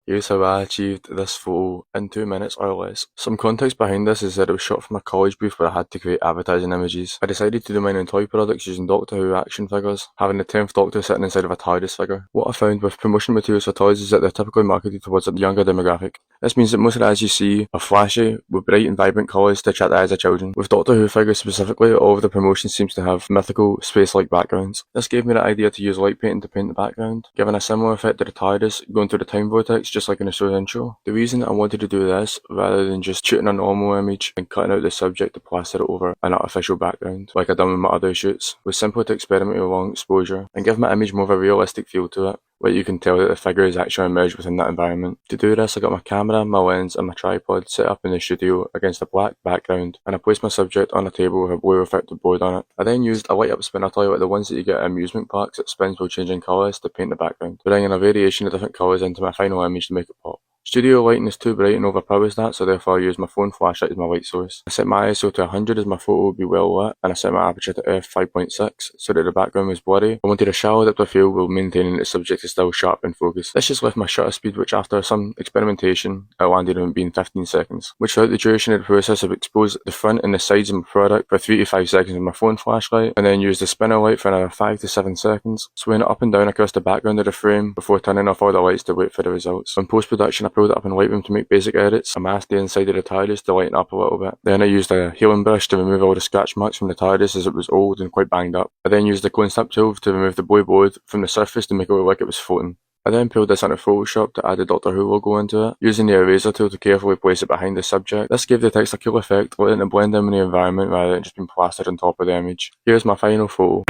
Here's how I achieved this photo in 2 minutes or less. Some context behind this is that it was shot from a college booth where I had to create advertising images. I decided to do mine in toy products using Doctor Who action figures, having the 10th Doctor sitting inside of a TARDIS figure. What I found with promotion materials for toys is that they're typically marketed towards a younger demographic. This means that most of the ads you see are flashy, with bright and vibrant colours to attract the eyes of children. With Doctor Who figures specifically, all of the promotion seems to have mythical, space-like backgrounds. This gave me the idea to use light painting to paint the background, giving a similar effect to the TARDIS going through the time vortex just like in the show's intro. The reason I wanted to do this, rather than just shooting a normal image and cutting out the subject to plaster it over an artificial background, like I've done with my other shoots, was simply to experiment with long exposure and give my image more of a realistic feel to it, where you can tell that the figure is actually immersed within that environment. To do this, I got my camera, my lens and my tripod set up in the studio against a black background, and I placed my subject on a table with a blue reflective board on it. I then used a light up spinner toy like the ones that you get at amusement parks that spins while changing colours to paint the background, bringing a variation of different colours into my final image to make it pop. Studio lighting is too bright and overpowers that, so therefore I use my phone flashlight as my light source. I set my ISO to 100 as my photo would be well lit, and I set my aperture to f5.6 so that the background was blurry. I wanted a shallow depth of field while maintaining that the subject is still sharp and focused. This just left my shutter speed, which after some experimentation, it landed on being 15 seconds, which throughout the duration of the process I've exposed the front and the sides of my product for 3 to 5 seconds with my phone flashlight, and then used the spinner light for another 5 to 7 seconds, swaying it up and down across the background of the frame before turning off all the lights to wait for the results. In post-production I pulled it up in Lightroom to make basic edits. I masked the inside of the TARDIS to lighten up a little bit. Then I used a healing brush to remove all the scratch marks from the TARDIS as it was old and quite banged up. I then used the clone snap tool to remove the blue board from the surface to make it look like it was floating. I then pulled this into Photoshop to add the Doctor Who logo into it, using the eraser tool to carefully place it behind the subject. This gave the text a cool effect, letting it blend in with the environment rather than just being plastered on top of the image. Here's my final photo.